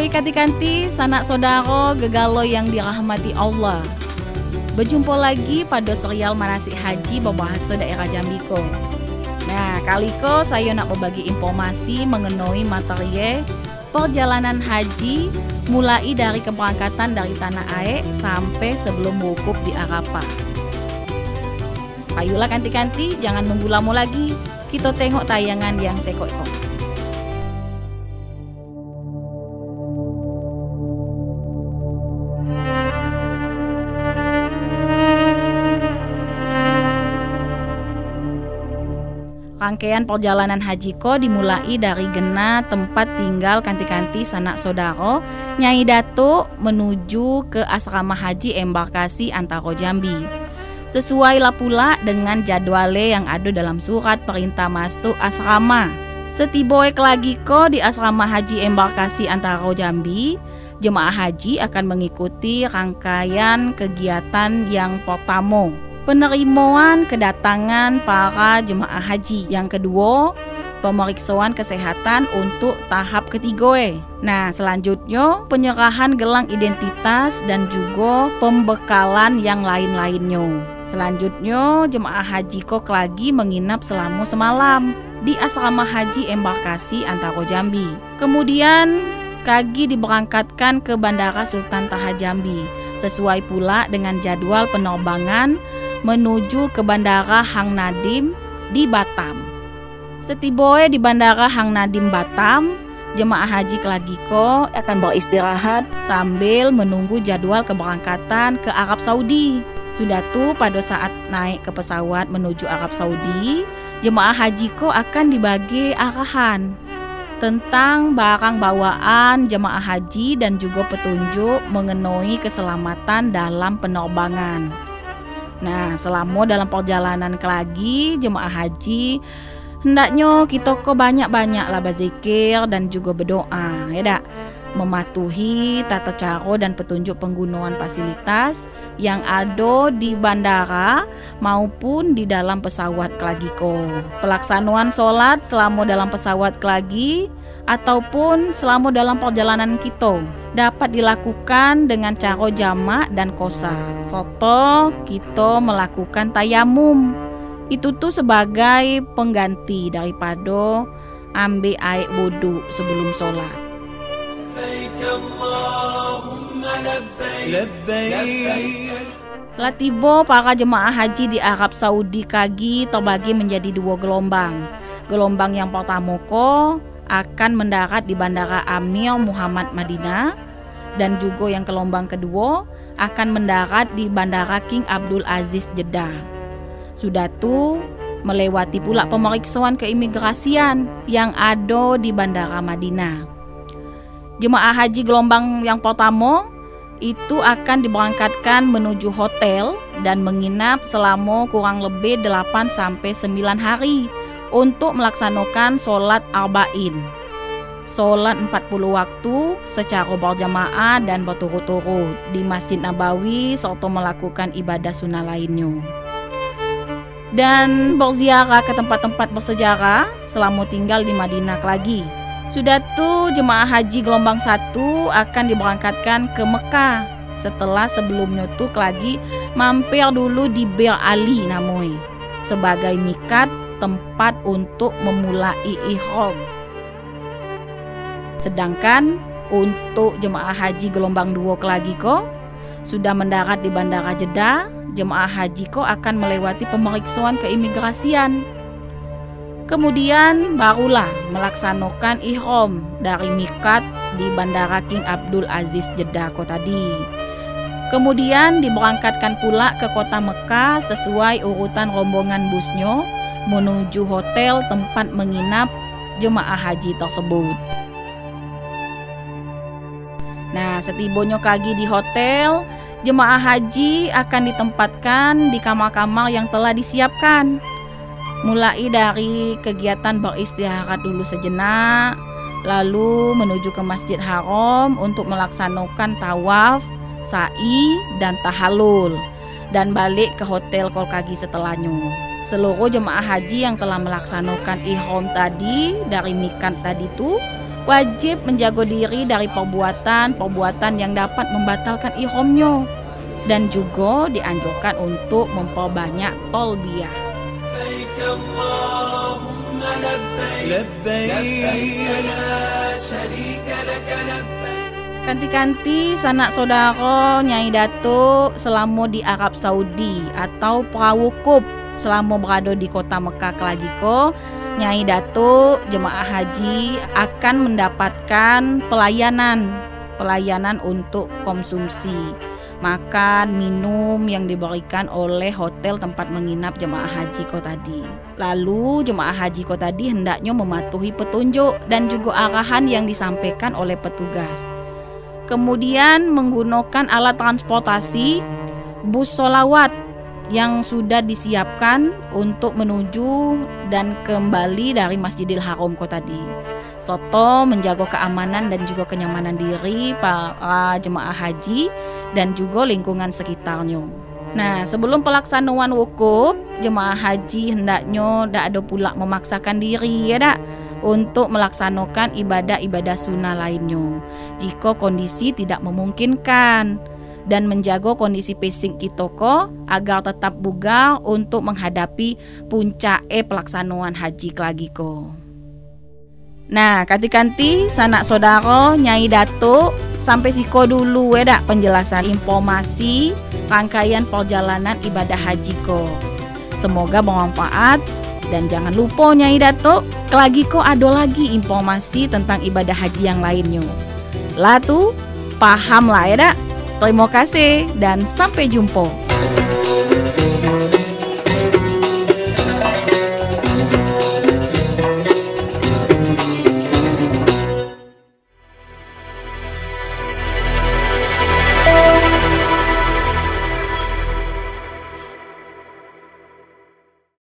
Baik kanti-kanti, sanak saudara gegalo yang dirahmati Allah. Berjumpa lagi pada serial Manasik Haji berbahasa daerah Jambi ko. Nah, kali ko saya nak berbagi informasi mengenai materi perjalanan haji mulai dari keberangkatan dari Tanah Air sampai sebelum wukuf di Arafah. Ayolah kanti-kanti, jangan nunggu lama lagi. Kita tengok tayangan yang sekok-ekok. Rangkaian perjalanan haji ko dimulai dari Gena tempat tinggal kanti-kanti sanak saudara Nyai Datuk menuju ke asrama haji embarkasi Antaro Jambi. Sesuai lah pula dengan jadwale yang ada dalam surat perintah masuk asrama. Setiboe lagi ko di asrama haji embarkasi Antaro Jambi, jemaah haji akan mengikuti rangkaian kegiatan yang pertama, penerimaan kedatangan para jemaah haji. Yang kedua, pemeriksaan kesehatan untuk tahap ketiga. Nah, selanjutnya penyerahan gelang identitas dan juga pembekalan yang lain-lainnya. Selanjutnya, jemaah haji kok lagi menginap selama semalam di asrama haji embarkasi Antaro Jambi. Kemudian kagi diberangkatkan ke Bandara Sultan Taha Jambi sesuai pula dengan jadwal penerbangan menuju ke Bandara Hang Nadim di Batam. Setiboe di Bandara Hang Nadim Batam, jemaah haji kelagiko akan beristirahat sambil menunggu jadwal keberangkatan ke Arab Saudi. Sudah tuh pada saat naik ke pesawat menuju Arab Saudi, jemaah haji ko akan dibagi arahan tentang barang bawaan jemaah haji dan juga petunjuk mengenai keselamatan dalam penerbangan. Nah, selama dalam perjalanan kelagi jemaah haji, hendaknya kita kok banyak-banyak lah berzikir dan juga berdoa, ya dak? Mematuhi tata cara dan petunjuk penggunaan fasilitas yang ada di bandara maupun di dalam pesawat kelagi ko. Pelaksanaan sholat selama dalam pesawat kelagi ataupun selama dalam perjalanan kita dapat dilakukan dengan cara jamak dan qasar, serta kita melakukan tayamum. Itu tuh sebagai pengganti daripada ambil air wudu sebelum sholat. Latibo para jemaah haji di Arab Saudi kagi terbagi menjadi dua gelombang. Gelombang yang pertama ko akan mendarat di Bandara Amir Muhammad Madinah, dan juga yang gelombang kedua akan mendarat di Bandara King Abdul Aziz Jeddah. Sudah tuh melewati pula pemeriksaan keimigrasian yang ada di Bandara Madinah. Jemaah haji gelombang yang pertama itu akan diberangkatkan menuju hotel dan menginap selama kurang lebih 8-9 hari untuk melaksanakan sholat arba'in, sholat 40 waktu secara berjamaah dan berturut-turut di Masjid Nabawi, serta melakukan ibadah sunnah lainnya. Dan berziarah ke tempat-tempat bersejarah selama tinggal di Madinah lagi. Sudah tuh jemaah haji gelombang 1 akan diberangkatkan ke Mekah. Setelah sebelumnya tuh lagi mampir dulu di Bir Ali namanya sebagai mikat, tempat untuk memulai ihram. Sedangkan untuk jemaah haji gelombang 2 lagi ko sudah mendarat di Bandara Jeddah, jemaah haji ko akan melewati pemeriksaan keimigrasian. Kemudian barulah melaksanakan ihram dari mikat di Bandara King Abdul Aziz Jeddah ko tadi. Kemudian diberangkatkan pula ke kota Mekah sesuai urutan rombongan busnya menuju hotel tempat menginap jemaah haji tersebut. Nah, setibanya kagi di hotel, jemaah haji akan ditempatkan di kamar-kamar yang telah disiapkan. Mulai dari kegiatan beristirahat dulu sejenak, lalu menuju ke Masjid Haram untuk melaksanakan tawaf, sa'i, dan tahallul, dan balik ke hotel kagi setelahnya. Seluruh jemaah haji yang telah melaksanakan ihram tadi dari mikat tadi itu wajib menjaga diri dari perbuatan yang dapat membatalkan ihramnya, dan juga dianjurkan untuk memperbanyak talbiyah. Kanti-kanti sanak saudara Nyai Datuk selama di Arab Saudi atau prawukuf selama berada di kota Mekah Kelagiko, Nyai Datuk jemaah haji akan mendapatkan pelayanan untuk konsumsi makan, minum yang diberikan oleh hotel tempat menginap jemaah haji ko tadi. Lalu jemaah haji ko tadi hendaknya mematuhi petunjuk dan juga arahan yang disampaikan oleh petugas. Kemudian menggunakan alat transportasi bus solawat yang sudah disiapkan untuk menuju dan kembali dari Masjidil Haram ko tadi, serta menjaga keamanan dan juga kenyamanan diri para jemaah haji dan juga lingkungan sekitarnya. Nah, sebelum pelaksanaan wukuf, jemaah haji hendaknya tak ada pula memaksakan diri untuk melaksanakan ibadah-ibadah sunnah lainnya jika kondisi tidak memungkinkan, dan menjaga kondisi fisik kita agar tetap bugar untuk menghadapi puncak pelaksanaan haji lagi ko. Nah, kanti-kanti sanak saudara Nyai Datuk sampai siko dulu penjelasan informasi rangkaian perjalanan ibadah haji ko. Semoga bermanfaat, dan jangan lupa Nyai Datuk lagi ko ada lagi informasi tentang ibadah haji yang lainnya. Lah tuh paham lah Terima kasih dan sampai jumpa.